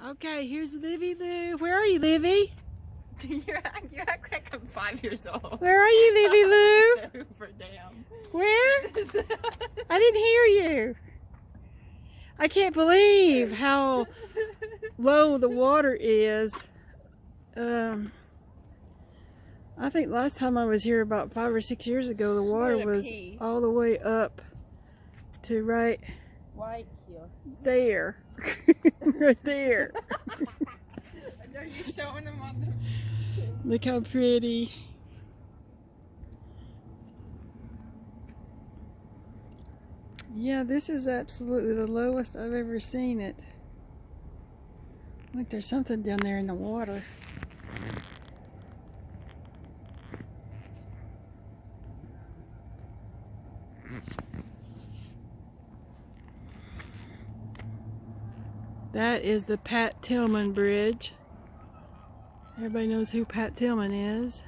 Okay, here's Livy Lou. Where are you, Livy? You act like I'm 5 years old. Where are you, Livy Lou? Hoover Dam. Where? I didn't hear you. I can't believe how low the water is. I think last time I was here about 5 or 6 years ago, the water was all the way up to right there. Right there. Are you showing them on the... Look how pretty. Yeah, this is absolutely the lowest I've ever seen it. Look, there's something down there in the water. That is the Pat Tillman Bridge. Everybody knows who Pat Tillman is.